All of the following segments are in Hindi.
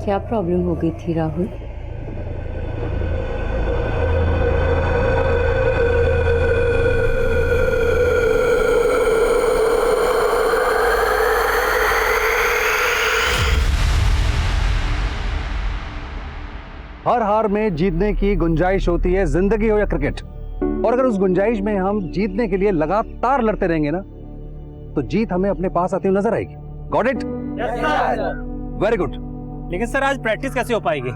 क्या प्रॉब्लम हो गई थी राहुल? हर हार में जीतने की गुंजाइश होती है, जिंदगी हो या क्रिकेट। और अगर उस गुंजाइश में हम जीतने के लिए लगातार लड़ते रहेंगे ना, तो जीत हमें अपने पास आती हुई नजर आएगी। Got it? Very good. लेकिन सर आज प्रैक्टिस कैसे हो पाएगी?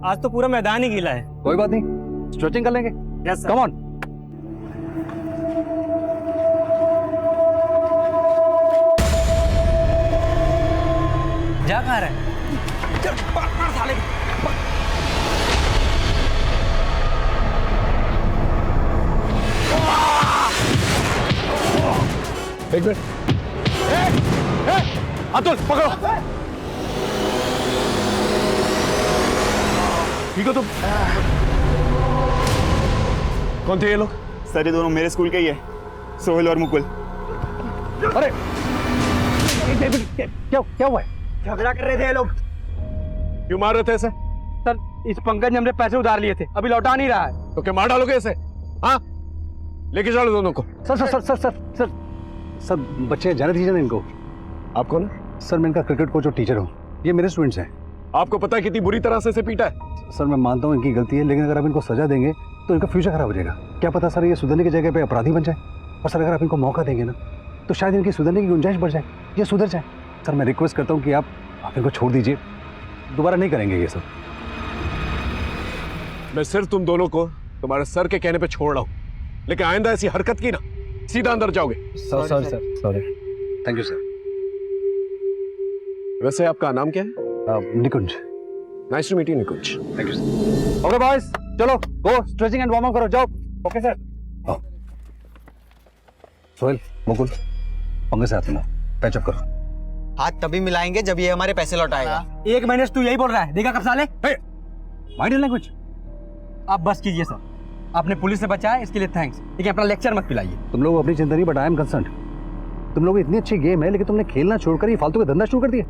आज तो पूरा मैदान ही गीला है। कोई बात नहीं, स्ट्रेचिंग कर लेंगे। Yes come on. जा कहाँ रहा है? एक मिनट। अतुल पकड़ो। ठीक हो तुम? कौन थे ये लोग? सर ये दोनों मेरे स्कूल के ही है, सोहेल और मुकुल। अरे क्या हुआ है? झगड़ा कर रहे थे ये लोग। क्यों मार रहे थे ऐसे? सर इस पंकज ने हमसे पैसे उधार लिए थे, अभी लौटा नहीं रहा है। तो क्या मार डालोगे ऐसे? हाँ, लेके चलो दोनों को। Sir sir sir sir sir sir sir बच्चे जाने दीजिए ना इनको। आप कौन है? सर मैं इनका क्रिकेट कोच और टीचर हूँ। ये मेरे स्टूडेंट्स हैं। आपको पता है कितनी बुरी तरह से इसे पीटा है? सर मैं मानता हूँ इनकी गलती है, लेकिन अगर आप इनको सजा देंगे तो इनका फ्यूचर खराब हो जाएगा। क्या पता सर ये सुधरने की जगह पे अपराधी बन जाए। और सर अगर आप इनको मौका देंगे ना, तो शायद इनकी सुधरने की गुंजाइश बढ़ जाए, ये सुधर जाए। सर मैं रिक्वेस्ट करता हूँ कि आप इनको छोड़ दीजिए, दोबारा नहीं करेंगे ये सब। मैं सिर्फ तुम दोनों को तुम्हारे सर के कहने पे छोड़ रहा हूँ, लेकिन आइंदा ऐसी हरकत की ना, सीधा अंदर जाओगे। सॉरी। Thank you sir. वैसे आपका नाम क्या है? Nikunj. Nice to meet you Nikunj. Thank you sir. Okay boys, चलो go stretching and warm up करो, जाओ। Okay sir. सोहेल, मुकुल, पंकज से हाथ मिलाओ, पैच अप करो। हाथ तभी मिलाएंगे जब ये हमारे पैसे लौटाएगा। एक महीने से तू यही बोल रहा है, देखा कब साले? Mind language. आप बस कीजिए सर, आपने पुलिस से बचाया इसके लिए थैंक्स, लेकिन अपना लेक्चर मत पिलाइए। तुम लोग अपनी चिंता नहीं, बट आई एम कंसर्न्ड। तुम लोग इतनी अच्छी गेम है, लेकिन तुमने खेलना छोड़कर ये फालतू का धंधा शुरू कर दिया।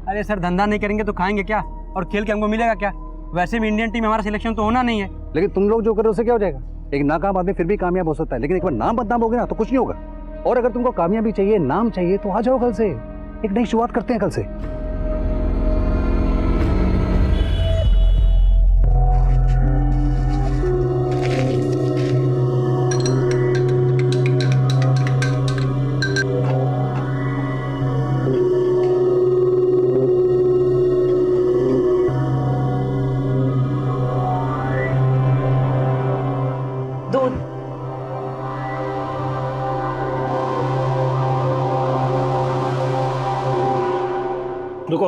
अरे सर धंधा नहीं करेंगे तो खाएंगे क्या, और खेल के हमको मिलेगा क्या? वैसे भी इंडियन टीम हमारा सिलेक्शन तो होना नहीं है। लेकिन तुम लोग जो कर रहे हो उससे क्या हो जाएगा? एक नाकाम आदमी फिर भी कामयाब हो सकता है, लेकिन एक बार नाम बदनाम हो गया ना तो कुछ नहीं होगा। और अगर तुमको कामयाबी चाहिए, नाम चाहिए, तो आ जाओ कल से, एक नई शुरुआत करते हैं कल से। रुको,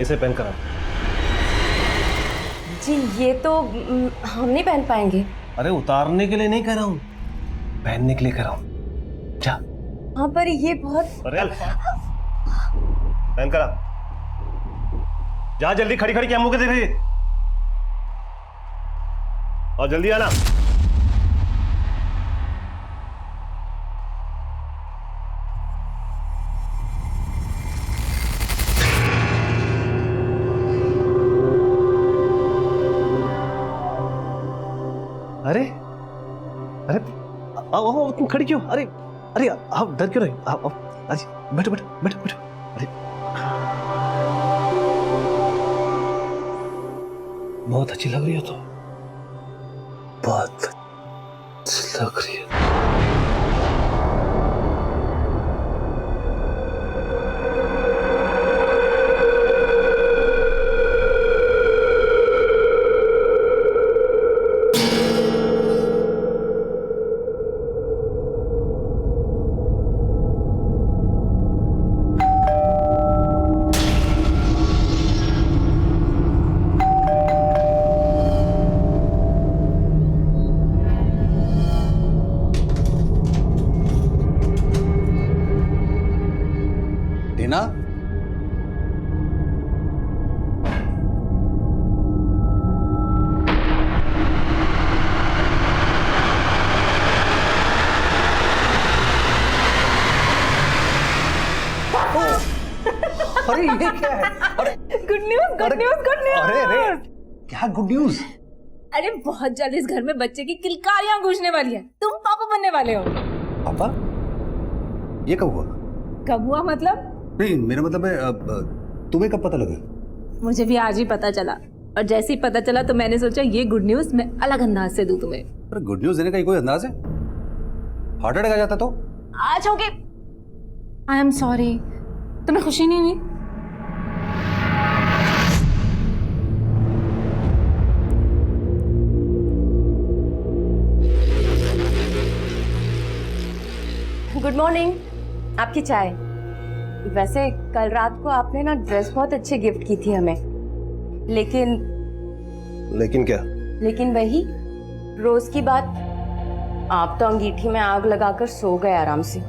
इसे पहन कर आओ। जी ये तो हम नहीं पहन पाएंगे। अरे उतारने के लिए नहीं कह रहा हूँ, पहनने के लिए कह रहा हूँ। जा। हाँ पर ये बहुत। अरे पहन कर आ। जा जल्दी, खड़ी खड़ी क्या मुंह के देख रही है? और जल्दी आना। अरे अरे आओ, तुम खड़ी क्यों? अरे अरे आप डर क्यों रहे? आओ बैठो बैठो बैठो बैठो। अरे बहुत अच्छी लग रही हो तुम, बहुत अच्छी लग रही है। अरे ये क्या है? अरे good news, good news, good अरे अरे न्यूज। क्या गुड न्यूज? अरे बहुत जल्द इस घर में बच्चे की किलकारियां गूंजने वाली है। तुम पापा बनने वाले हो। पापा? ये कब हुआ? कब हुआ मतलब? नहीं, मेरा मतलब है तुम्हें कब पता लगा? मुझे भी आज ही पता चला, और जैसे ही पता चला तो मैंने सोचा ये गुड न्यूज मैं अलग अंदाज से दूं तुम्हें। अरे गुड न्यूज देने का कोई अंदाज है? हार्ट अटैक आ जाता तो? आज होगे। आई एम सॉरी, तुम्हें खुशी नहीं हुई? गुड मॉर्निंग, आपकी चाय। वैसे कल रात को आपने ना ड्रेस बहुत अच्छी गिफ्ट की थी हमें, लेकिन क्या? लेकिन वही रोज की बात, आप तो अंगीठी में आग लगाकर सो गए आराम से,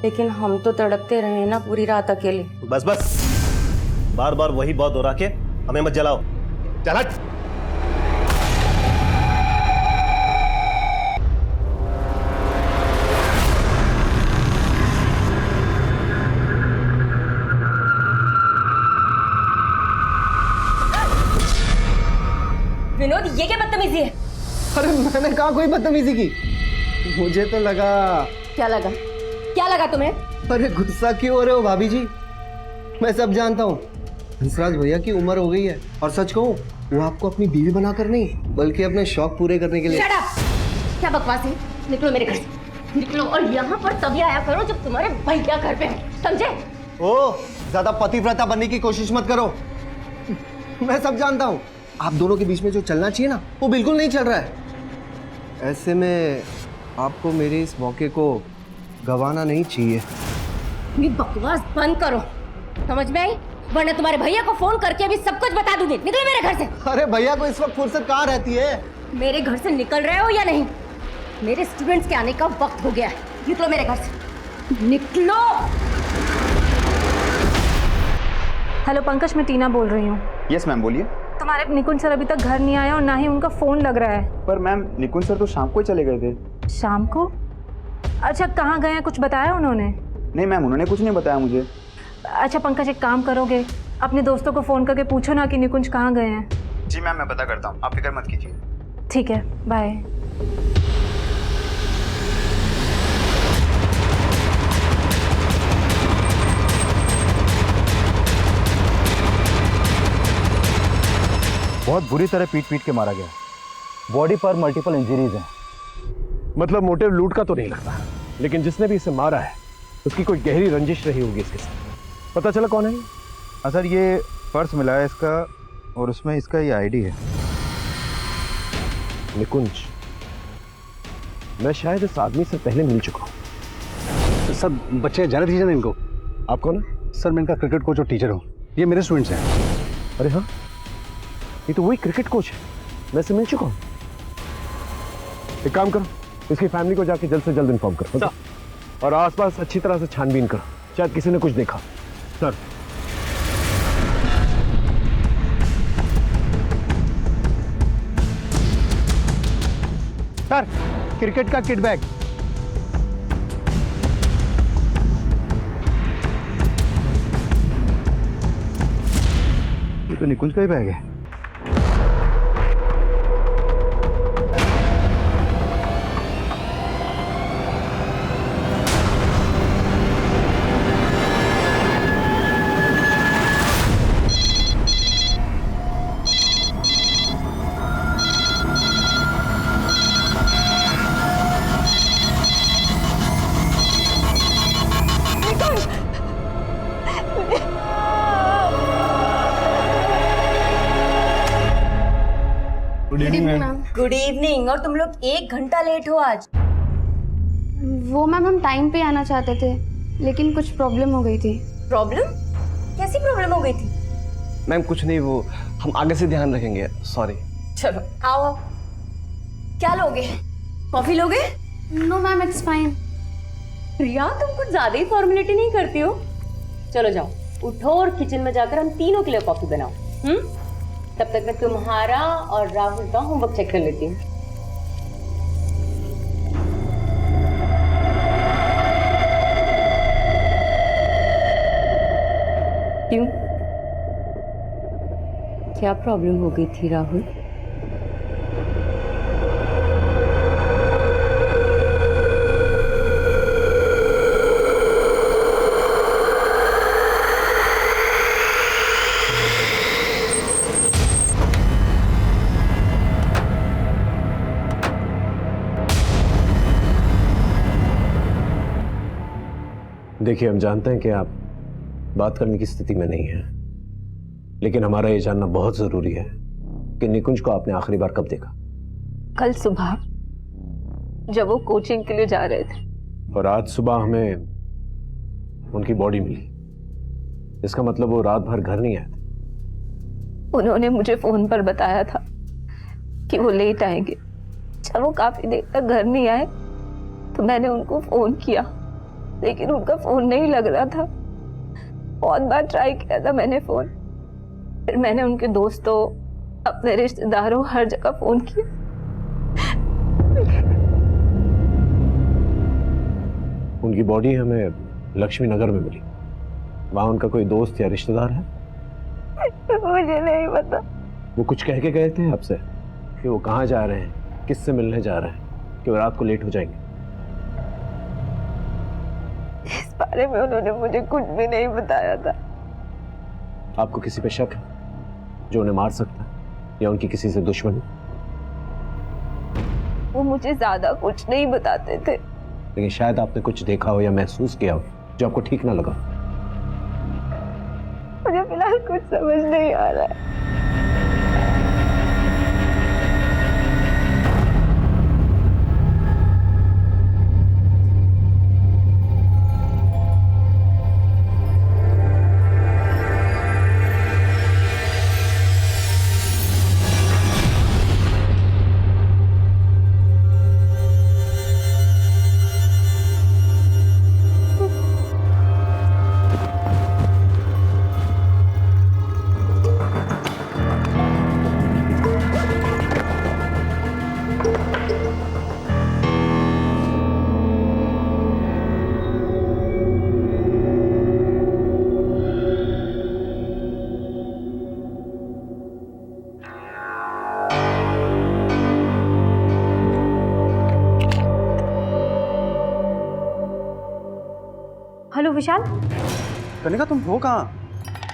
लेकिन हम तो तड़पते रहे ना पूरी रात अकेले। बस बस, बार बार वही बात दोहरा के हमें मत जलाओ। चल हट। विनोद, ये क्या बदतमीजी है? अरे मैंने कहा कोई बदतमीजी की? मुझे तो लगा। क्या लगा? क्या लगा तुम्हें? अरे गुस्सा क्यों हो रहे हो भाभी जी? मैं सब जानता हूँ। हंसराज भैया की उम्र हो गई है, और सच कहूँ वो आपको अपनी बीवी बनाकर नहीं बल्कि अपने शौक पूरे करने के लिए। Shut up! क्या बकवास है? निकलो मेरे घर से, निकलो। और यहाँ पर तभी आया करो जब तुम्हारे भैया घर पे हो, समझे? ओ, ज्यादा पतिव्रता बनने की कोशिश मत करो। मैं सब जानता हूँ। आप दोनों के बीच में जो चलना चाहिए ना, वो बिल्कुल नहीं चल रहा है। ऐसे में आपको मेरे इस मौके को गंवाना नहीं चाहिए। ये बकवास बंद करो, समझ में आई? वरना तुम्हारे भैया को फोन करके अभी सब कुछ बता दूंगी। निकलो मेरे घर से। अरे भैया को इस वक्त फुर्सत कहाँ रहती है? मेरे घर से निकल रहे हो या नहीं? मेरे स्टूडेंट्स के आने का वक्त हो गया है। निकलो मेरे घर से, निकलो। हेलो पंकज, मैं टीना बोल रही हूँ। यस मैम, बोलिए। तुम्हारे निकुंज सर अभी तक घर नहीं आया और ना ही उनका फोन लग रहा है। पर मैम, निकुंज सर तो शाम को ही चले गए थे। शाम को? अच्छा, कहाँ गए हैं, कुछ बताया उन्होंने? नहीं मैम, उन्होंने कुछ नहीं बताया मुझे। अच्छा पंकज, एक काम करोगे, अपने दोस्तों को फोन करके पूछो ना कि निकुंज कहाँ गए हैं। जी मैम, मैं पता करता हूँ, आप फिक्र मत कीजिए। ठीक है, बाय। बहुत बुरी तरह पीट पीट के मारा गया। बॉडी पर मल्टीपल इंजरीज हैं। मतलब मोटिव लूट का तो नहीं लगता, लेकिन जिसने भी इसे मारा है उसकी कोई गहरी रंजिश रही होगी इसके साथ। पता चला कौन है? हाँ सर, ये पर्स मिला है इसका, और उसमें इसका ये आईडी है। निकुंज, मैं शायद इस आदमी से पहले मिल चुका हूँ। सब बच्चे जाने दीजिए ना इनको। आप कौन है? सर मैं इनका क्रिकेट कोच और टीचर हूँ। ये मेरे स्टूडेंट्स हैं। अरे हाँ, ये तो वही क्रिकेट कोच है, मैं इससे मिल चुका हूँ। एक काम करो, इसकी फैमिली को जाके जल्द से जल्द इन्फॉर्म करो, और आसपास अच्छी तरह से छानबीन करो, शायद किसी ने कुछ देखा। सर सर, क्रिकेट का किट बैग। ये तो निकुंज का ही बैग है। Good evening. और तुम लोग 1 घंटा लेट हो आज। वो मैम, हम टाइम पे आना चाहते थे, लेकिन कुछ प्रॉब्लम हो गई थी। प्रॉब्लम? कैसी प्रॉब्लम हो गई थी? मैम कुछ नहीं, वो हम आगे से ध्यान रखेंगे। सॉरी। चलो आओ। क्या लोगे? कॉफी लोगे? No ma'am, it's fine. Priya, तुम कुछ ज्यादा ही फॉर्मेलिटी नहीं करती हो। चलो जाओ, उठो और किचन में जाकर हम तीनों के लिए कॉफी बनाओ। तब तक मैं तुम्हारा और राहुल का होमवर्क चेक कर लेती हूँ। क्यों? क्या प्रॉब्लम हो गई थी राहुल? देखिए, हम जानते हैं कि आप बात करने की स्थिति में नहीं हैं, लेकिन हमारा ये जानना बहुत जरूरी है कि निकुंज को आपने आखिरी बार कब देखा? कल सुबह जब वो कोचिंग के लिए जा रहे थे। और आज सुबह हमें उनकी बॉडी मिली। इसका मतलब वो रात भर घर नहीं आए थे। उन्होंने मुझे फोन पर बताया था कि वो लेट आएंगे। जब वो काफी देर तक घर नहीं आए तो मैंने उनको फोन किया, लेकिन उनका फोन नहीं लग रहा था। बहुत बार ट्राई किया था मैंने फोन, फिर मैंने उनके दोस्तों, अपने रिश्तेदारों, हर जगह फोन किया। उनकी बॉडी हमें लक्ष्मी नगर में मिली। वहां उनका कोई दोस्त या रिश्तेदार है? मुझे नहीं पता। वो कुछ कह के गए थे आपसे कि वो कहाँ जा रहे हैं, किससे मिलने जा रहे हैं, कि वो रात को लेट हो जाएंगे? इस बारे में उन्होंने मुझे कुछ भी नहीं बताया था। आपको किसी पे शक है जो उन्हें मार सकता है, या उनकी किसी से दुश्मनी? वो मुझे ज्यादा कुछ नहीं बताते थे। लेकिन शायद आपने कुछ देखा हो या महसूस किया हो जो आपको ठीक ना लगा। मुझे फिलहाल कुछ समझ नहीं आ रहा है। हेलो विशाल। कनिका, तुम हो कहाँ?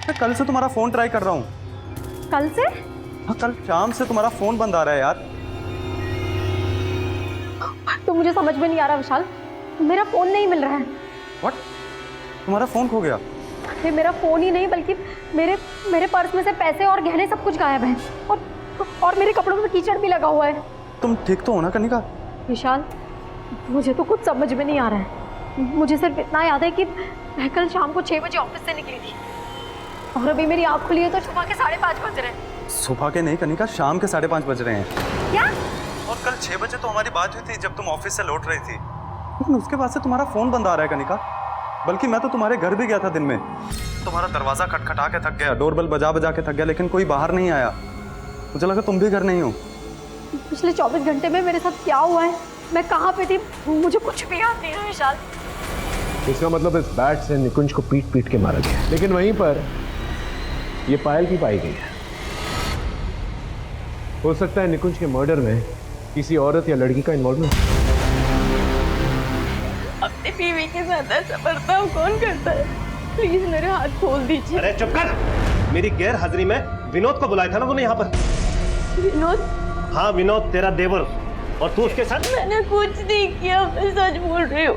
मैं कल से तुम्हारा फोन ट्राई कर रहा हूँ। कल से? हाँ, कल शाम से तुम्हारा फोन बंद आ रहा है यार। तो मुझे समझ में नहीं आ रहा विशाल, मेरा फोन नहीं मिल रहा है। व्हाट? तुम्हारा फोन खो गया? ये मेरा फोन ही नहीं बल्कि मेरे पर्स में से पैसे और गहने सब कुछ गायब हैं, और मेरे कपड़ों में कीचड़ भी लगा हुआ है। तुम ठीक तो हो ना कनिका? विशाल, मुझे तो कुछ समझ में नहीं आ रहा है। मुझे सिर्फ इतना याद है कि मैं कल शाम को 6 बजे ऑफिस से निकली थी, और अभी मेरी आँख खुली है तो सुबह के 5:30 बज रहे हैं। सुबह के नहीं कनिका, शाम के 5:30 बज रहे हैं। क्या? और कल 6 बजे तो हमारी बात हुई थी जब तुम ऑफिस से लौट रही थी, लेकिन उसके बाद से तुम्हारा फोन बंद आ रहा है कनिका। बल्कि मैं तो तुम्हारे घर भी गया था दिन में, तुम्हारा दरवाजा खटखटा के थक गया, डोरबेल बजा बजा के थक गया, लेकिन कोई बाहर नहीं आया। मुझे लगा तुम भी घर नहीं हो। पिछले 24 घंटे में मेरे साथ क्या हुआ है, मैं कहाँ पे थी, मुझे कुछ भी याद नहीं है विशाल। इसका मतलब इस बैट से निकुंज को पीट पीट के मारा गया, लेकिन वहीं पर ये पायल भी पाई गई है। हो सकता है निकुंज के मर्डर में किसी औरत या लड़की का इन्वॉल्वमेंट। अपनी बीवी के साथ ऐसा बर्ताव कौन करता है? प्लीज मेरे हाथ खोल दीजिए। अरे चुप कर! मेरी गैर हाजिरी में विनोद को बुलाया था ना तूने यहाँ पर? विनोद? हाँ, विनोद तेरा देवर, और तू उसके साथ? मैंने कुछ नहीं किया, मैं सच बोल रही हूँ।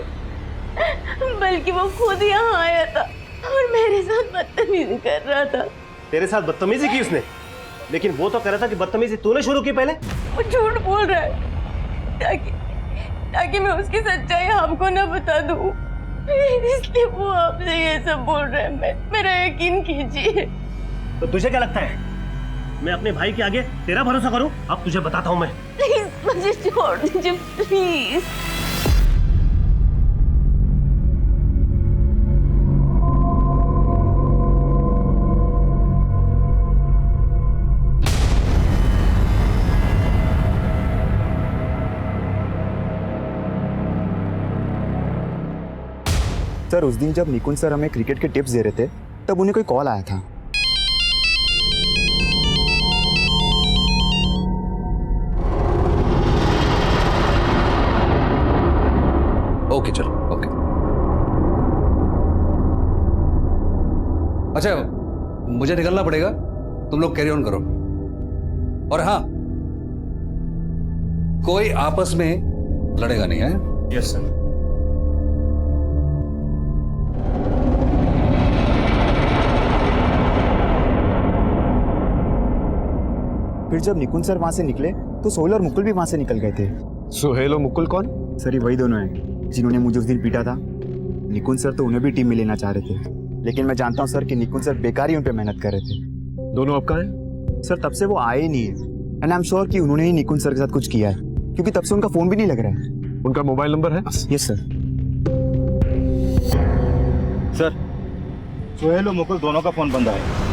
बल्कि वो खुद यहाँ आया था और मेरे साथ बदतमीजी कर रहा था। तेरे साथ बदतमीजी की उसने? लेकिन वो तो कह रहा था कि बदतमीजी तूने शुरू की पहले। वो झूठ बोल रहा है ताकि मैं उसकी सच्चाई आपको न बता दूं, इसलिए वो आपसे ये सब बोल रहा है। मेरा यकीन कीजिए। तो तुझे क्या लगता है मैं अपने भाई के आगे तेरा भरोसा करूं? अब तुझे बताता हूं मैं। प्लीज मुझे छोड़ दीजिए, प्लीज। सर, उस दिन जब निकुंज सर हमें क्रिकेट के टिप्स दे रहे थे तब उन्हें कोई कॉल आया था। ओके चलो ओके। अच्छा मुझे निकलना पड़ेगा, तुम लोग कैरी ऑन करो। और हाँ, कोई आपस में लड़ेगा नहीं है? Yes sir. फिर जब निकुंज सर वहां से निकले तो सोहेल और मुकुल भी वहां से निकल गए थे। सुहेल और मुकुल कौन? सर ये वही दोनों हैं जिन्होंने मुझे उस दिन पीटा था। निकुंज सर तो उन्हें भी टीम में लेना चाह रहे थे, लेकिन मैं जानता हूँ सर कि निकुंज सर बेकार ही उन पे मेहनत कर रहे थे। दोनों अब कहाँ हैं? सर तब से वो आए ही नहीं है, एंड आई एम श्योर कि उन्होंने ही निकुंज सर के साथ कुछ किया है, क्योंकि तब से उनका फोन भी नहीं लग रहा है। उनका मोबाइल नंबर है? Yes sir. सर सोहेल और मुकुल दोनों का फोन बंद है।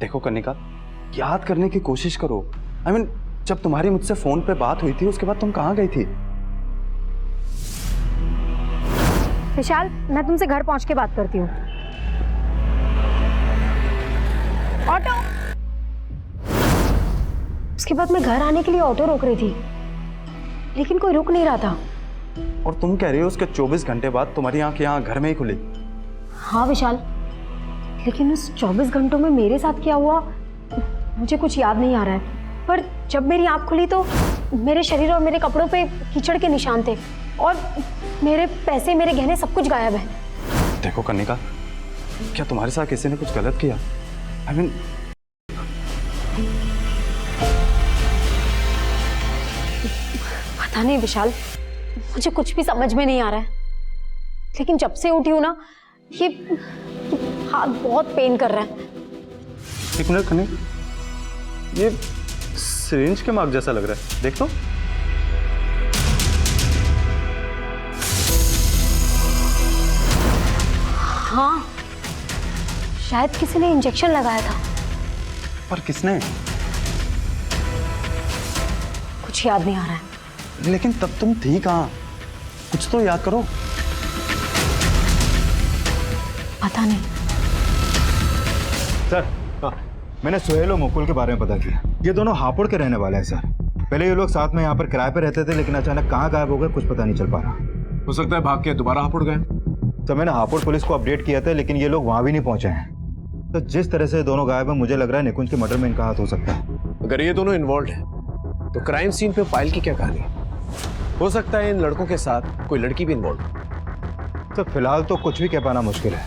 देखो कनिका, याद करने की कोशिश करो। I mean, जब तुम्हारी मुझसे फोन पे बात हुई थी उसके बाद तुम कहाँ गई थी? विशाल, मैं तुमसे घर पहुंच के बात करती हूँ। ऑटो। उसके बाद मैं घर आने के लिए ऑटो रोक रही थी, लेकिन कोई रुक नहीं रहा था। और तुम कह रही हो उसके 24 घंटे बाद तुम्हारी आंख यहाँ घर में ही खुली? हाँ विशाल, लेकिन उस 24 घंटों में मेरे साथ क्या हुआ मुझे कुछ याद नहीं आ रहा है। पर जब मेरी आंख खुली तो मेरे शरीर और मेरे कपड़ों पे कीचड़ के निशान थे, और मेरे पैसे, मेरे गहने, सब कुछ गायब है। देखो कनिका, क्या तुम्हारे साथ किसी ने कुछ गलत किया? I mean, पता नहीं विशाल, मुझे कुछ भी समझ में नहीं आ रहा है। लेकिन जब से उठी हूं ना, ये हाथ बहुत पेन कर रहा है। एक मिनट कनिका, ये सिरिंज के मार्क जैसा लग रहा है, देख तो। हाँ, शायद किसी ने इंजेक्शन लगाया था। पर किसने? कुछ याद नहीं आ रहा है। लेकिन तब तुम थी कहाँ? कुछ तो याद करो। पता नहीं। सर मैंने सोहेल और मुकुल के बारे में पता किया। ये दोनों हापुड़ के रहने वाले हैं सर। पहले ये लोग साथ में यहाँ पर किराए पे रहते थे, लेकिन अचानक कहाँ गायब हो गए कुछ पता नहीं चल पा रहा। हो सकता है भाग के दोबारा हापुड़ गए। तो मैंने हापुड़ पुलिस को अपडेट किया था, लेकिन ये लोग वहाँ भी नहीं पहुंचे हैं। तो जिस तरह से दोनों गायब हैं, मुझे लग रहा है निकुंज के मर्डर में इनका हाथ हो सकता है। अगर ये दोनों इन्वॉल्व हैं, तो क्राइम सीन पे पायल की क्या कहानी? हो सकता है इन लड़कों के साथ कोई लड़की भी इन्वॉल्व। तो फिलहाल तो कुछ भी कह पाना मुश्किल है,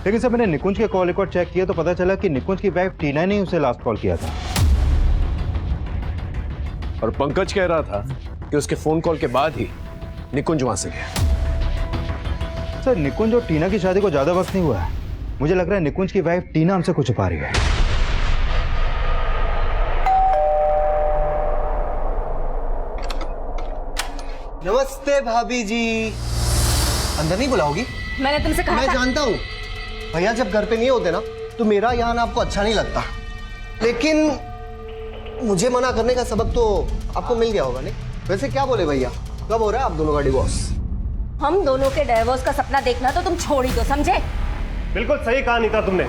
लेकिन सर मैंने निकुंज के कॉल रिकॉर्ड चेक किया तो पता चला कि निकुंज की वाइफ टीना ने उसे लास्ट कॉल किया था। और पंकज कह रहा था कि उसके फोन कॉल के बाद ही निकुंज वहां से गया। सर निकुंज और टीना की शादी को ज्यादा वक्त नहीं हुआ है। मुझे लग रहा है निकुंज की वाइफ टीना हमसे कुछ छुपा रही है। नमस्ते भाभी जी। अंदर नहीं बुलाओगी? मैंने तुमसे कहा मैं था। जानता हूँ भैया जब घर पे नहीं होते ना तो मेरा यहाँ आना आपको अच्छा नहीं लगता, लेकिन मुझे मना करने का सबक तो आपको मिल गया होगा नहीं? वैसे क्या बोले भैया, कब हो रहा है आप दोनों का डिवोर्स? हम दोनों के डिवोर्स का सपना देखना तो तुम छोड़ ही दो, समझे? बिल्कुल सही कहा नीता तुमने।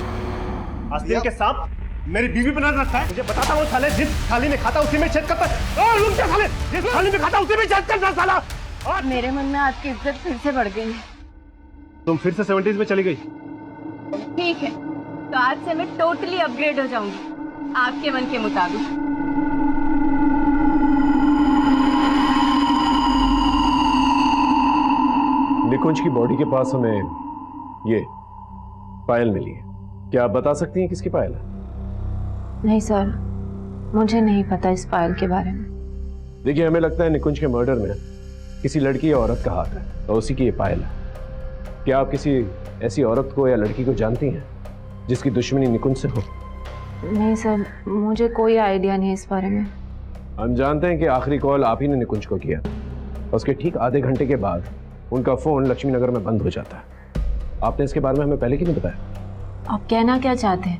आस्तीन के सांप मेरी बीवी पर नजर रखता है। मुझे बताता हूँ साले, जिस थाली में खाता उसी में छेद करता है। ओ लुच्चा साले, जिस थाली में खाता उसी में छेद करता साला। और मेरे मन में आपकी इज्जत फिर से बढ़ गई है। तुम फिर से 70s में चली गई। ठीक है, तो आज से मैं टोटली अपग्रेड हो जाऊंगी आपके मन के मुताबिक। निकुंज की बॉडी के पास हमें ये पायल मिली है। क्या आप बता सकती हैं किसकी पायल है? नहीं सर, मुझे नहीं पता इस पायल के बारे में। देखिए, हमें लगता है निकुंज के मर्डर में किसी लड़की या औरत का हाथ है और उसी की ये पायल है। क्या आप किसी ऐसी औरत को या लड़की को जानती हैं जिसकी दुश्मनी निकुंज से हो? नहीं सर, मुझे कोई आइडिया नहीं इस बारे में। हम जानते हैं कि आखिरी कॉल आप ही ने निकुंज को किया। उसके ठीक आधे घंटे के बाद उनका फ़ोन लक्ष्मी नगर में बंद हो जाता है। आपने इसके बारे में हमें पहले क्यों नहीं बताया? आप कहना क्या चाहते हैं?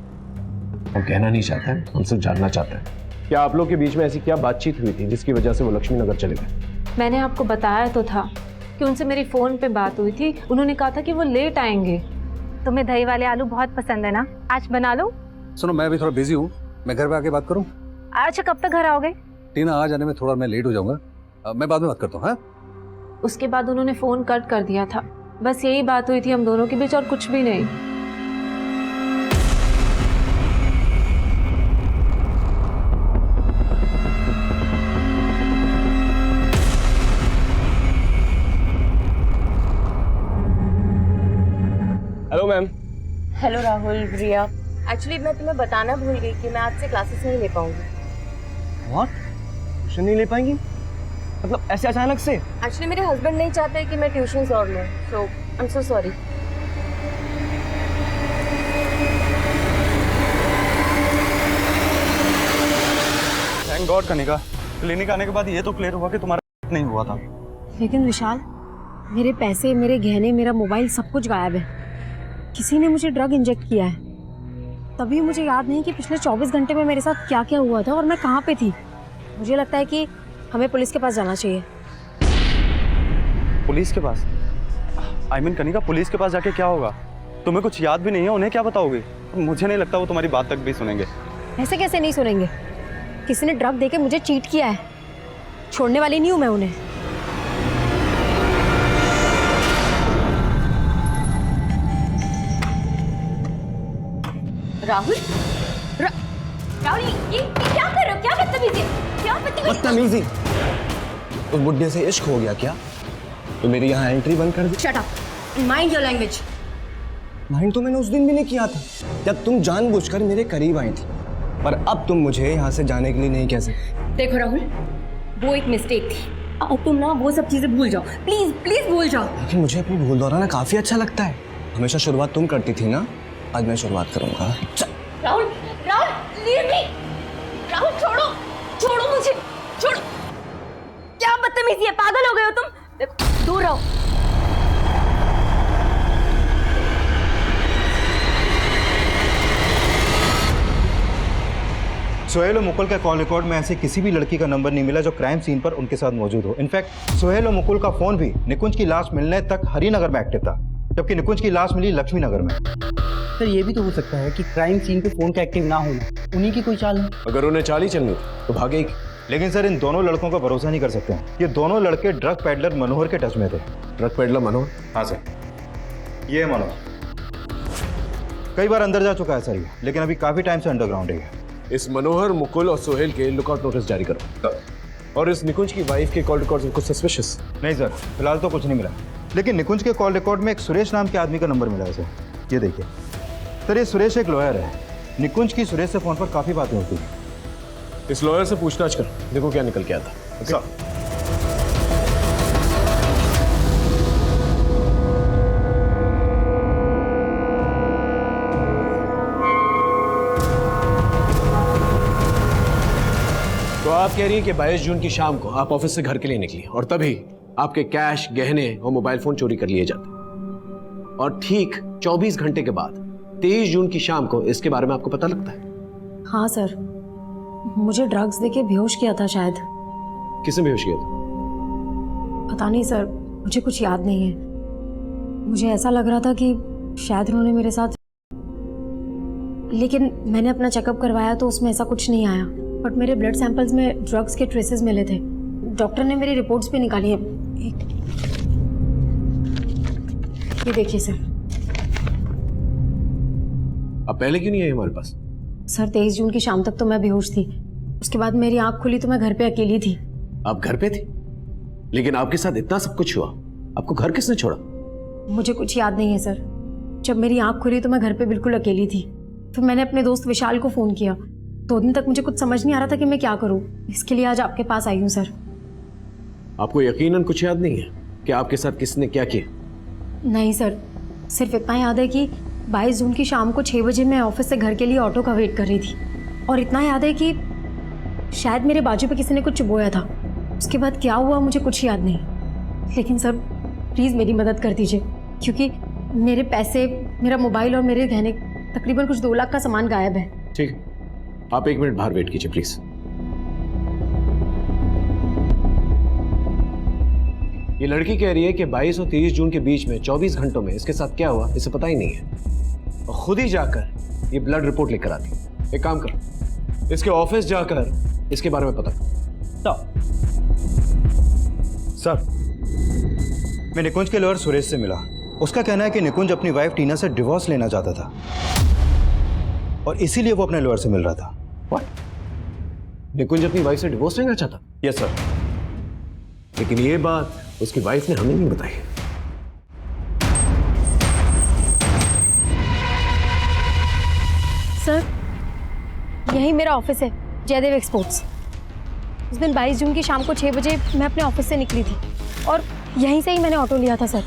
हम कहना नहीं चाहते हैं, हम सिर्फ जानना चाहते हैं क्या आप लोग के बीच में ऐसी क्या बातचीत हुई थी जिसकी वजह से वो लक्ष्मी नगर चले गए? मैंने आपको बताया तो था कि उनसे मेरी फ़ोन पे बात हुई थी। उन्होंने कहा था कि वो लेट आएंगे। तुम्हें दही वाले आलू बहुत पसंद है ना, आज बना लो। सुनो, मैं अभी थोड़ा बिजी हूँ, मैं घर पे आके बात करूँ? अच्छा, कब तक घर आओगे? टीना, आ जाने में थोड़ा मैं लेट हो जाऊंगा, मैं बाद में बात करता हूँ। हाँ, उसके बाद उन्होंने फ़ोन कट कर दिया था। बस यही बात हुई थी हम दोनों के बीच और कुछ भी नहीं। Hello ma'am. हेलो राहुल, रिया। एक्चुअली मैं तुम्हें बताना भूल गई कि मैं आज से क्लासेस नहीं ले पाऊंगी। व्हाट? ट्यूशन नहीं ले पाएंगी? मतलब ऐसे अचानक से? एक्चुअली मेरे हस्बैंड नहीं चाहते कि मैं ट्यूशंस और लूं, so I am so sorry. Thank God Kanika, clinic आने के बाद ये तो क्लियर हुआ कि तुम्हारा नहीं हुआ था। लेकिन विशाल, मेरे पैसे, मेरे गहने, मेरा मोबाइल सब कुछ गायब है। किसी ने मुझे ड्रग इंजेक्ट किया है। तभी मुझे याद नहीं कि पिछले 24 घंटे में मेरे साथ क्या क्या हुआ था और मैं कहाँ पे थी। मुझे लगता है कि हमें पुलिस के पास जाना चाहिए। पुलिस के पास? आई मीन कनिका, पुलिस के पास जाके क्या होगा? तुम्हें कुछ याद भी नहीं है, उन्हें क्या बताओगे? मुझे नहीं लगता वो तुम्हारी बात तक भी सुनेंगे। ऐसे कैसे नहीं सुनेंगे? किसी ने ड्रग देके मुझे चीट किया है, छोड़ने वाली नहीं हूँ मैं उन्हें। राहुल, राहुल, ये क्या कर रहे हो? क्या बदतमीजी? क्या बदतमीजी? उस बुड्ढे से इश्क हो गया क्या? तो मेरी यहाँ एंट्री बंद कर दी। Shut up, mind your language. Mind तो मैंने उस दिन भी नहीं किया था जब तुम जानबूझकर मेरे करीब आई थी, पर अब तुम मुझे यहाँ से जाने के लिए नहीं कह सकते। देखो राहुल, वो एक मिस्टेक थी। अब तुम ना वो सब चीजें भूल जाओ, प्लीज प्लीज भूल जाओ। लेकिन मुझे अपनी भूल दोहराना काफी अच्छा लगता है। हमेशा शुरुआत तुम करती थी ना, आज मैं शुरुआत करूंगा। Rahul, Rahul, leave me. राहुल, छोड़ो, छोड़ो मुझे, छोड़ो। क्या बदतमीजी है? पागल हो गए हो तुम? देखो, दूर रहो। सोहेल और मुकुल के कॉल रिकॉर्ड में ऐसे किसी भी लड़की का नंबर नहीं मिला जो क्राइम सीन पर उनके साथ मौजूद हो। इनफैक्ट सोहेल और मुकुल का फोन भी निकुंज की लाश मिलने तक हरिनगर में एक्टिव था, जबकि निकुंज की लाश मिली लक्ष्मी नगर में। सर, ये भी तो हो सकता है कि क्राइम सीन पे फोन का एक्टिव ना होना उन्हीं की कोई चाल है। अगर उन्हें चाल ही चलनी तो भागे। लेकिन सर, इन दोनों लड़कों का भरोसा नहीं कर सकते हैं। ये दोनों लड़के ड्रग पेडलर मनोहर के टच में थे। ड्रग पेडलर मनोहर? हाँ सर, ये है मनोहर। कई बार अंदर जा चुका है सर ये, लेकिन अभी काफी टाइम से अंडरग्राउंड है। इस मनोहर, मुकुल और सोहेल के लुकआउट नोटिस जारी करो। और इस निकुंज की वाइफ के कॉल रिकॉर्ड कुछ सस्पिशियस? नहीं सर, फिलहाल तो कुछ नहीं मिला, लेकिन निकुंज के कॉल रिकॉर्ड में एक सुरेश नाम के आदमी का नंबर मिला है सर। ये देखिए सर, ये सुरेश एक लॉयर है। निकुंज की सुरेश से फोन पर काफी बातें होती हैं। इस लॉयर से पूछताछ कर, देखो क्या निकल के आता। सर, तो आप कह रही हैं कि 22 जून की शाम को आप ऑफिस से घर के लिए निकली और तभी आपके कैश, गहने और मोबाइल फोन चोरी कर लिए जाते, और ठीक 24 घंटे के बाद 23 जून की शाम को इसके बारे में आपको पता लगता है? हाँ सर, मुझे ड्रग्स देके बेहोश किया था शायद। किसने बेहोश किया था? पता नहीं सर, मुझे कुछ याद नहीं है। मुझे ऐसा लग रहा था कि शायद उन्होंने मेरे साथ, लेकिन मैंने अपना चेकअप करवाया तो उसमें ऐसा कुछ नहीं आया। बट मेरे ब्लड सैंपल्स में ड्रग्स के ट्रेसेस मिले थे। डॉक्टर ने मेरी रिपोर्ट्स भी निकाली है। ये देखिए सर। अब पहले क्यों नहीं आई हमारे पास? सर, 23 जून की शाम तक तो मैं बेहोश थी। उसके बाद मेरी आंख खुली तो मैं घर पे अकेली थी। आप घर पे थी, लेकिन आपके साथ इतना सब कुछ हुआ, आपको घर किसने छोड़ा? मुझे कुछ याद नहीं है सर। जब मेरी आंख खुली तो मैं घर पे बिल्कुल अकेली थी। फिर मैंने अपने दोस्त विशाल को फ़ोन किया। 2 दिन तक मुझे कुछ समझ नहीं आ रहा था कि मैं क्या करूं। इसके लिए आज आपके पास आई हूं सर। आपको यकीनन कुछ याद नहीं है कि आपके साथ किसने क्या किया? नहीं सर, सिर्फ इतना याद है कि 22 जून की शाम को 6 बजे मैं ऑफिस से घर के लिए ऑटो का वेट कर रही थी, और इतना याद है कि शायद मेरे बाजू पे किसी ने कुछ चुभोया था। उसके बाद क्या हुआ मुझे कुछ याद नहीं। लेकिन सर, प्लीज़ मेरी मदद कर दीजिए, क्योंकि मेरे पैसे, मेरा मोबाइल और मेरे गहने, तकरीबन कुछ 2 लाख का सामान गायब है। ठीक, आप 1 मिनट बाहर वेट कीजिए प्लीज। ये लड़की कह रही है कि 22 और 23 जून के बीच में 24 घंटों में इसके साथ क्या हुआ इसे पता ही नहीं है, और खुद ही जाकर ये ब्लड रिपोर्ट लेकर आती। एक काम कर, इसके ऑफिस जाकर इसके बारे में पता कर। सर, मैं निकुंज के लॉयर सुरेश से मिला। उसका कहना है कि निकुंज अपनी वाइफ टीना से डिवोर्स लेना चाहता था और इसीलिए वो अपने लॉयर से मिल रहा था। What? निकुंज अपनी वाइफ से डिवोर्स लेना चाहता? Yes sir. लेकिन ये बात उसकी वाइफ ने हमें नहीं बताई। सर, यही मेरा ऑफिस है, जयदेव एक्सपोर्ट्स। उस दिन 22 जून की शाम को 6 बजे मैं अपने ऑफिस से निकली थी और यहीं से ही मैंने ऑटो लिया था सर।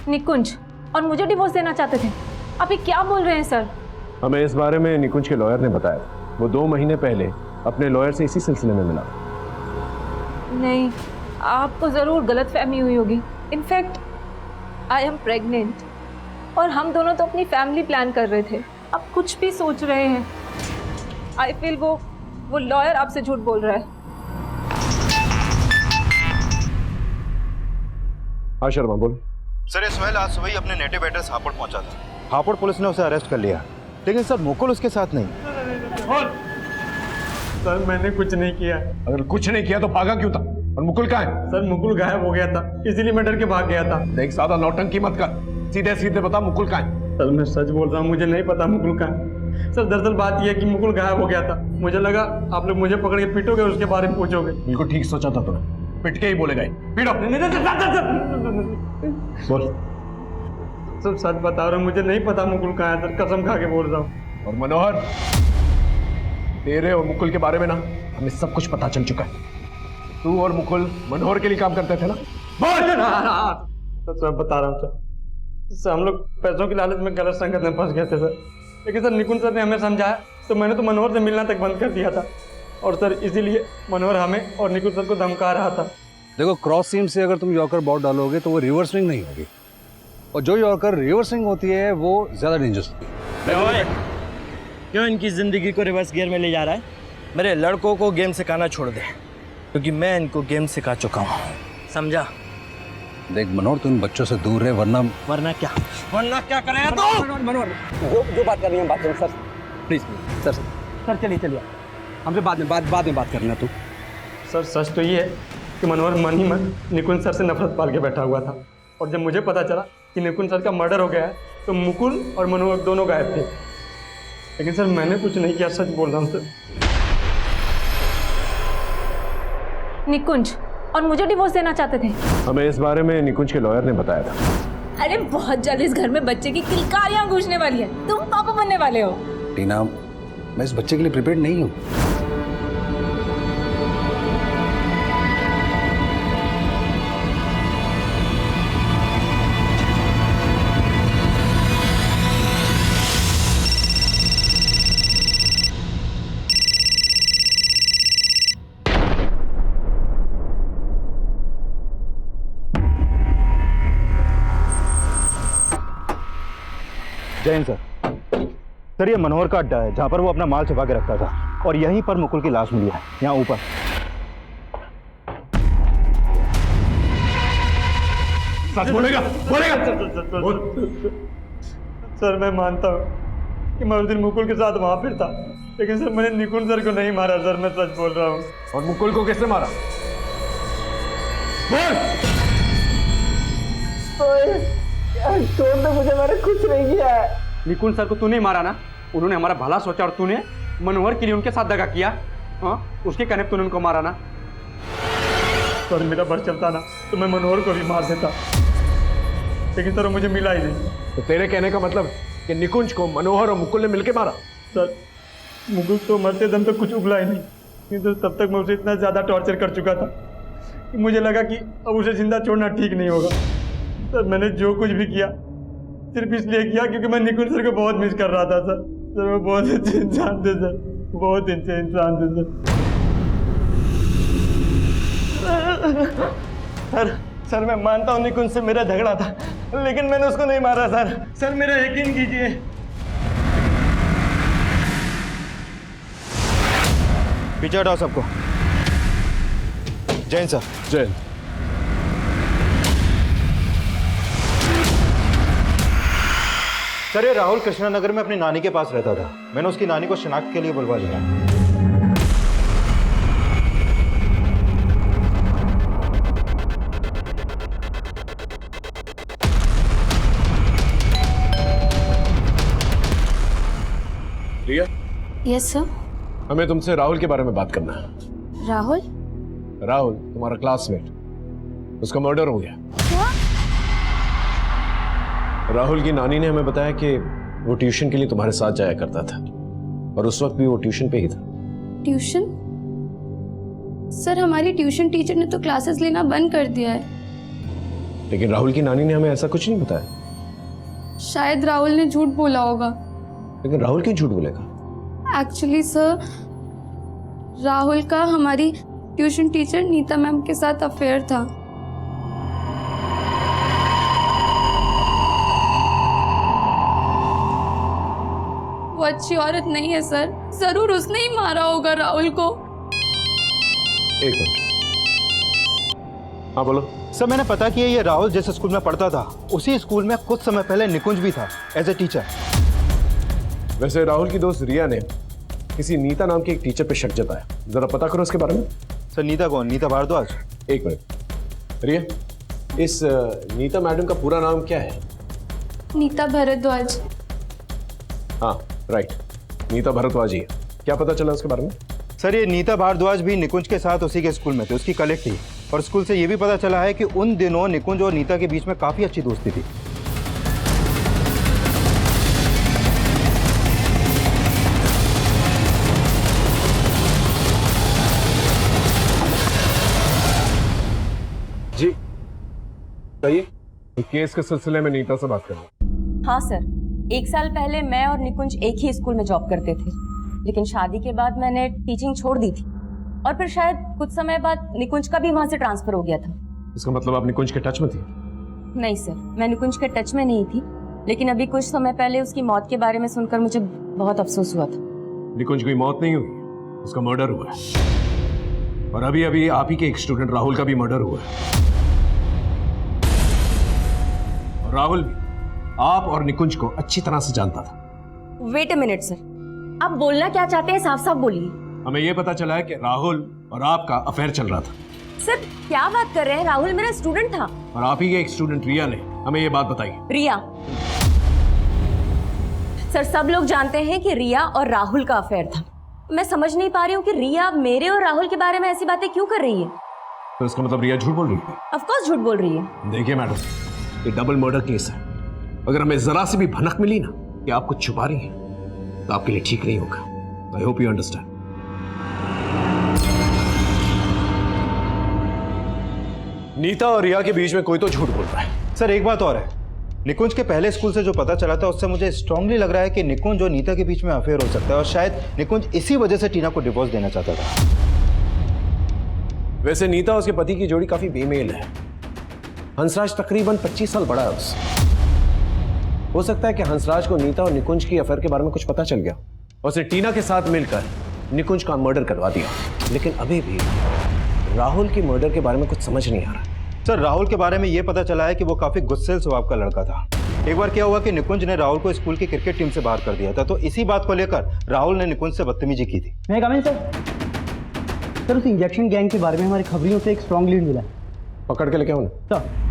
निकुंज और मुझे डिवोर्स देना चाहते थे, आप ये क्या बोल रहे हैं सर? हमें इस बारे में निकुंज के लॉयर ने बताया। वो 2 महीने पहले अपने लॉयर से इसी सिलसिले में मिला। नहीं, आपको जरूर गलतफहमी हुई होगी। इनफैक्ट आई एम प्रेग्नेंट और हम दोनों तो अपनी फैमिली प्लान कर रहे थे। आप कुछ भी सोच रहे हैं। आई फील वो लॉयर आपसे झूठ बोल रहा है। हाँ शर्मा बोलो। सर, ये सुहेल आज सुबह ही अपने नेटिव एड्रेस हापुड़ पहुंचा था। हापुड़ पुलिस ने उसे अरेस्ट कर लिया, लेकिन सर मुकुल उसके साथ नहीं। सर मैंने कुछ नहीं किया। अगर कुछ नहीं किया तो भागा क्यों था? और मुकुल कहाँ है? सर मुकुल गायब हो गया था, इसीलिए मैं डर के भाग गया था। देख, ज्यादा नौटंकी मत कर, सीधे सीधे बता मुकुल कहाँ है? सर मैं सच बोल रहा हूँ, मुझे नहीं पता मुकुल कहाँ है। सर दरअसल बात यह है कि मुकुल गायब हो गया था। मुझे लगा आप लोग मुझे पकड़ के पीटोगे और उसके बारे में पूछोगे। बिल्कुल ठीक सोचा था तूने, पिट के ही बोलेगा। पीटो। बोल। सर सच बता रहा हूँ, मुझे नहीं पता मुकुल कहाँ है सर, कसम खा के बोल रहा हूँ। और मनोहर, तेरे और मुकुल के बारे में ना हमें सब कुछ पता चल चुका है। तू और मुकुल मनोहर के लिए काम करते थे ना? बोल। सर बता रहा हूँ सर, हम लोग पैसों की लालच में गलत संगत में फंस गए थे सर। लेकिन सर निकुंज सर ने हमें समझाया तो मैंने तो मनोहर से मिलना तक बंद कर दिया था, और सर इसीलिए मनोहर हमें और निकुंज सर को धमका रहा था। देखो, क्रॉस सीम से अगर तुम यॉर्कर बॉल डालोगे तो वो रिवर्स स्विंग नहीं होगी, और जो यॉर्कर रिवर्स स्विंग होती है वो ज़्यादा डेंजरस होती है। क्यों इनकी ज़िंदगी को रिवर्स गियर में ले जा रहा है? मेरे लड़कों को गेम सिखाना छोड़ दे, क्योंकि मैं इनको गेम सिखा चुका हूँ, समझा? देख मनोहर, तू इन बच्चों से दूर रहे, वरना क्या करेगा तू? मनोहर, जो बात करनी है बात करें सर, प्लीज सर। सर चलिए हमसे बाद में बात करना। तू सर सच तो ये है कि मनोहर मन ही मन निकुंज सर से नफरत पाल के बैठा हुआ था, और जब मुझे पता चला कि निकुंज सर का मर्डर हो गया है तो मुकुल और मनोहर दोनों गायब थे। लेकिन सर मैंने कुछ नहीं किया, सच बोल रहा हूँ सर। निकुंज और मुझे डिवोर्स देना चाहते थे। हमें इस बारे में निकुंज के लॉयर ने बताया था। अरे बहुत जल्द इस घर में बच्चे की किलकारियां गूंजने वाली है। तुम पापा बनने वाले हो। टीना, मैं इस बच्चे के लिए प्रिपेयर्ड नहीं हूँ। जैन सर, ये मनोहर का अड्डा है जहाँ पर वो अपना माल छुपा के रखता था, और यहीं पर मुकुल की लाश मिली है, यहाँ ऊपर। सच बोलेगा? सर मैं मानता हूँ कि मैं उस दिन मुकुल के साथ वहाँ पर था, लेकिन सर मैंने निकुंज सर को नहीं मारा सर, मैं सच बोल रहा हूँ। और मुकुल को किसने मारा? छोड़ दो मुझे, मैंने कुछ नहीं किया है। निकुंज सर को तूने मारा ना? उन्होंने हमारा भला सोचा और तूने मनोहर के लिए उनके साथ दगा किया। हाँ, उसके कहने पे तूने उनको मारा ना? सर मेरा बस चलता ना तो मैं मनोहर को भी मार देता, लेकिन सर मुझे मिला ही नहीं। तो तेरे कहने का मतलब कि निकुंज को मनोहर और मुकुल ने मिलकर मारा? सर मुकुल तो मरते दम तक कुछ उगला ही नहीं, किंतु तब तक मैं उसे इतना ज़्यादा टॉर्चर कर चुका था कि मुझे लगा कि अब उसे जिंदा छोड़ना ठीक नहीं होगा। सर मैंने जो कुछ भी किया सिर्फ इसलिए किया क्योंकि मैं निकुंज सर को बहुत मिस कर रहा था सर। सर वो बहुत अच्छे इंसान थे सर, बहुत अच्छे इंसान थे सर। सर मैं मानता हूँ निकुंज से मेरा झगड़ा था, लेकिन मैंने उसको नहीं मारा सर। सर मेरा यकीन कीजिए। पीछे हटाओ सबको। जैन सर। जैन। सर ये राहुल कृष्णानगर में अपनी नानी के पास रहता था। मैंने उसकी नानी को शिनाख्त के लिए बुलवा लिया। रिया, यस सर। हमें तुमसे राहुल के बारे में बात करना है। राहुल? राहुल तुम्हारा क्लासमेट, उसका मर्डर हो गया। क्या? राहुल की नानी ने हमें बताया कि वो ट्यूशन के लिए तुम्हारे साथ जाया करता था और उस वक्त भी वो ट्यूशन पे ही था। ट्यूशन? सर हमारी ट्यूशन टीचर ने तो क्लासेस लेना बंद कर दिया है। लेकिन राहुल की नानी ने हमें ऐसा कुछ नहीं बताया। शायद राहुल ने झूठ बोला होगा। लेकिन राहुल क्यों झूठ बोलेगा? एक्चुअली सर, राहुल का हमारी ट्यूशन टीचर नीता मैम के साथ अफेयर था। वो अच्छी औरत नहीं है सर, जरूर उसने ही मारा होगा राहुल को। एक मिनट। हाँ बोलो। सर मैंने पता किया ये राहुल जिस स्कूल में पढ़ता था उसी स्कूल में कुछ समय पहले निकुंज भी था एज ए टीचर। वैसे राहुल की दोस्त रिया ने किसी नीता नाम के एक टीचर पे शक जताया, जरा पता करो उसके बारे में। सर नीता कौन? नीता भारद्वाज? एक मिनट। रिया, इस नीता मैडम का पूरा नाम क्या है? नीता भारद्वाज। हाँ राइट, नीता भारद्वाज ही है। क्या पता चला उसके बारे में? सर ये नीता भारद्वाज भी निकुंज के साथ उसी के स्कूल में थे, उसकी कलीग थी। और स्कूल से ये भी पता चला है कि उन दिनों निकुंज और नीता के बीच में काफी अच्छी दोस्ती थी। जी कहिए। केस के सिलसिले में नीता से बात करना। हाँ सर, 1 साल पहले मैं और निकुंज एक ही स्कूल में जॉब करते थे, लेकिन शादी के बाद मैंने टीचिंग छोड़ दी थी और फिर शायद कुछ समय बाद निकुंज का भी वहां से ट्रांसफर हो गया था। इसका मतलब आप निकुंज के टच में थी? नहीं सर, मैं निकुंज के टच में नहीं थी, लेकिन अभी कुछ समय पहले उसकी मौत के बारे में सुनकर मुझे बहुत अफसोस हुआ था। निकुंज की मौत नहीं हुई, उसका मर्डर हुआ है। और अभी अभी आप ही के एक स्टूडेंट राहुल का भी मर्डर हुआ है। और राहुल भी आप और निकुंज को अच्छी तरह से जानता था। वेट अ मिनट सर, आप बोलना क्या चाहते हैं साफ साफ बोलिए। हमें यह पता चला है कि राहुल और आपका अफेयर चल रहा था। सर क्या बात कर रहे हैं? राहुल मेरा स्टूडेंट था। और आप ही के एक स्टूडेंट रिया ने हमें यह बात बताई। रिया? सर सब लोग जानते हैं कि रिया और राहुल का अफेयर था। मैं समझ नहीं पा रही हूँ कि रिया मेरे और राहुल के बारे में ऐसी बातें क्यों कर रही है। तो इसका मतलब रिया झूठ बोल रही है? ऑफ कोर्स झूठ बोल रही है। देखिए मैडम, ये डबल मर्डर केस है। अगर हमें जरा सी भी भनक मिली ना कि आप कुछ छुपा रही हैं तो आपके लिए ठीक नहीं होगा। I hope you understand. Nita और रिया के बीच में कोई तो झूठ बोल रहा है। सर एक बात और है, निकुंज के पहले स्कूल से जो पता चला था उससे मुझे स्ट्रांगली लग रहा है कि निकुंज और नीता के बीच में अफेयर हो सकता है और शायद निकुंज इसी वजह से टीना को डिवोर्स देना चाहता था। वैसे नीता और उसके पति की जोड़ी काफी बेमेल है। हंसराज तकरीबन 25 साल बड़ा है उससे। हो सकता है कि हंसराज को नीता और निकुंज की अफेयर के बारे में कुछ पता चल गया और उसे टीना के साथ मिलकर निकुंज का मर्डर करवा दिया। लेकिन अभी भी राहुल की मर्डर के बारे में कुछ समझ नहीं आ रहा। सर राहुल के बारे में यह पता चला है कि वो काफी गुस्सेल स्वभाव का लड़का था। एक बार क्या हुआ कि निकुंज ने राहुल को स्कूल की क्रिकेट टीम से बाहर कर दिया था, तो इसी बात को लेकर राहुल ने निकुंज से बदतमीजी की थी। मैं कमेंट सर उस इंजेक्शन गैंग के बारे में हमारी खबरियों से एक स्ट्रॉन्ग लीड मिला। पकड़ के लेके आओ ना। सर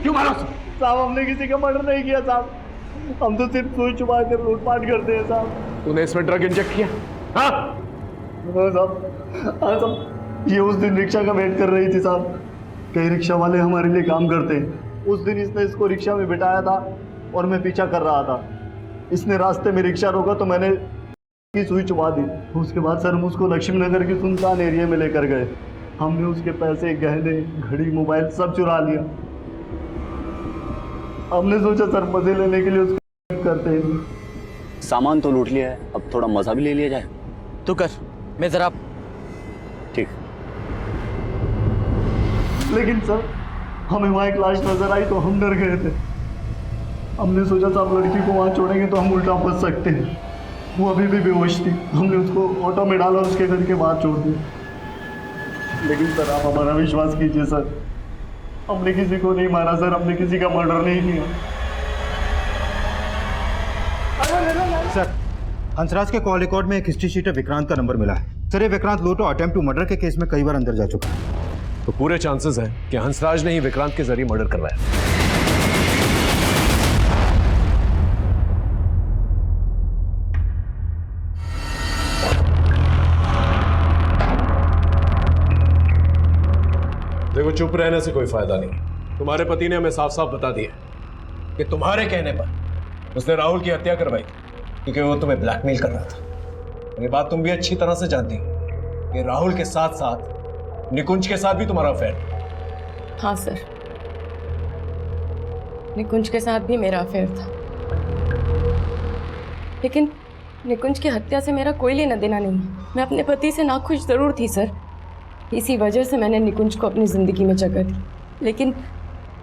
क्यों मारा? साहब हमने किसी का मर्डर नहीं किया साहब, हम तो सिर्फ सुई चुबा कर लूटपाट करते हैं साहब। तूने इसमें ड्रग इंजेक्ट किया? हाँ साहब, हाँ साहब, ये उस दिन रिक्शा का वेट कर रही थी साहब। कई रिक्शा वाले हमारे लिए काम करते हैं। उस दिन इसने इसको रिक्शा में बिठाया था और मैं पीछा कर रहा था। इसने रास्ते में रिक्शा रोका तो मैंने की सुई चुबा दी। उसके बाद सर हम उसको लक्ष्मी नगर के सुनसान एरिया में लेकर गए। हमने उसके पैसे, गहने, घड़ी, मोबाइल सब चुरा लिया। हमने सोचा सर मजे लेने के लिए उसको करते हैं। सामान तो लूट लिया है, अब थोड़ा मजा भी ले लिया जाए। तू कर, मैं जरा। ठीक। लेकिन सर हमें वहाँ एक लाश नजर आई तो हम डर गए थे। हमने सोचा था अब लड़की को वहाँ छोड़ेंगे तो हम उल्टा फंस सकते हैं। वो अभी भी बेहोश थी। हमने उसको ऑटो में डाला और उसके घर के बाहर छोड़ दिया। लेकिन सर आप हमारा विश्वास कीजिए सर, हमने किसी को नहीं मारा सर, हमने किसी का मर्डर नहीं किया। सर हंसराज के कॉल रिकॉर्ड में एक हिस्ट्री शीट विक्रांत का नंबर मिला है। सर ये विक्रांत लोटो अटेम्प्ट टू मर्डर के केस में कई बार अंदर जा चुका है। तो पूरे चांसेस हैं कि हंसराज ने ही विक्रांत के जरिए मर्डर करवाया। देखो चुप रहने से कोई फायदा नहीं। तुम्हारे पति ने हमें साफ साफ बता दिया कि तुम्हारे कहने पर उसने राहुल की हत्या करवाई क्योंकि वो तुम्हें ब्लैकमेल कर रहा था। ये बात तुम भी अच्छी तरह से जानती हो कि राहुल के साथ साथ निकुंज के साथ भी तुम्हारा अफेयर। हाँ सर, निकुंज के साथ भी मेरा अफेयर था, लेकिन निकुंज की हत्या से मेरा कोई लेना देना नहीं। मैं अपने पति से नाखुश जरूर थी सर, इसी वजह से मैंने निकुंज को अपनी ज़िंदगी में जगह दी। लेकिन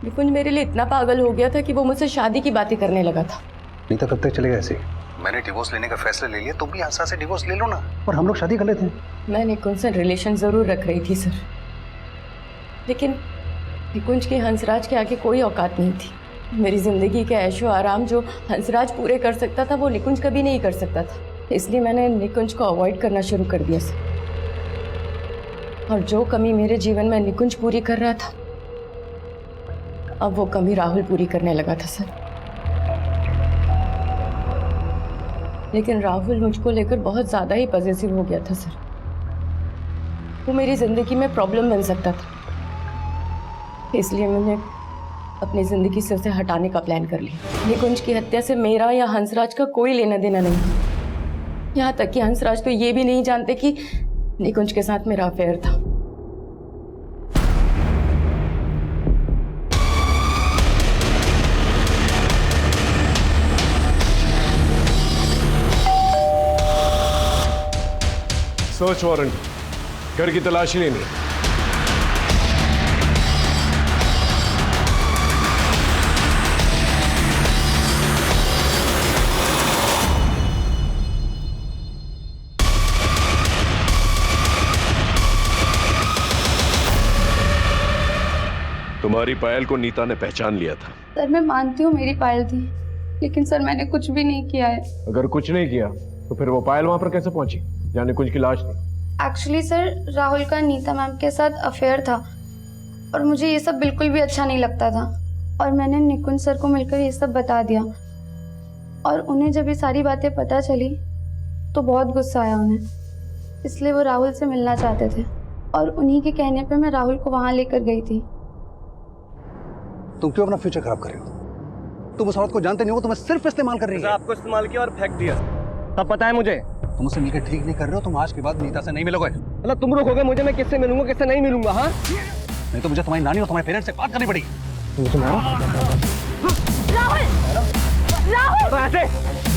निकुंज मेरे लिए इतना पागल हो गया था कि वो मुझसे शादी की बातें करने लगा था। नहीं तो कब तक चलेगा ऐसे? मैंने डिवोर्स लेने का फैसला ले लिया, तुम भी हंसराज से डिवोर्स ले लो ना, और हम लोग शादी कर लेते हैं। मैं निकुंज से रिलेशन ज़रूर रख रही थी सर, लेकिन निकुंज की हंसराज के आगे कोई औकात नहीं थी। मेरी ज़िंदगी के ऐशो आराम जो हंसराज पूरे कर सकता था वो निकुंज कभी नहीं कर सकता था। इसलिए मैंने निकुंज को अवॉइड करना शुरू कर दिया सर। और जो कमी मेरे जीवन में निकुंज पूरी कर रहा था, अब वो कमी राहुल पूरी करने लगा था सर। लेकिन राहुल मुझको लेकर बहुत ज़्यादा ही पॉजिटिव हो गया था सर। वो मेरी ज़िंदगी में प्रॉब्लम बन सकता था, इसलिए मैंने अपनी ज़िंदगी से उसे हटाने का प्लान कर लिया। निकुंज की हत्या से मेरा या हंसराज का कोई लेना देना नहीं। यहाँ तक कि हंसराज तो ये भी नहीं जानते कि निकुंज के साथ मेरा अफेयर था। सर्च वारंट, घर की तलाशी लेनी है। तुम्हारी पायल को नीता ने पहचान लिया था। सर मैं मानती हूँ मेरी पायल थी, लेकिन सर मैंने कुछ भी नहीं किया है। अगर कुछ नहीं किया तो फिर वो पायल वहां पर कैसे पहुंची जहाँ निकुंज की लाश थी? एक्चुअली सर राहुल का नीता मैम के साथ अफेयर था और मुझे ये सब बिल्कुल भी अच्छा नहीं लगता था, और मैंने निकुंज सर को मिलकर ये सब बता दिया। और उन्हें जब ये सारी बातें पता चली तो बहुत गुस्सा आया उन्हें, इसलिए वो राहुल से मिलना चाहते थे और उन्हीं के कहने पे मैं राहुल को वहाँ लेकर गई थी। तुम क्यों अपना फ्यूचर खराब कर रहे हो? तुम उस औरत को जानते नहीं हो, तुम्हें सिर्फ इस्तेमाल कर रही है। आपको इस्तेमाल किया और फेंक दिया, तब पता है मुझे। तुम उससे मिलकर ठीक नहीं कर रहे हो, तुम आज के बाद नीता से नहीं मिलोगे। मतलब तुम रोकोगे मुझे, मैं किससे मिलूंगा किससे नहीं मिलूंगा? हाँ नहीं तो मुझे तुम्हारी नानी और तुम्हारे पेरेंट्स से बात करनी पड़ी। राहुल! राहुल! ऐसे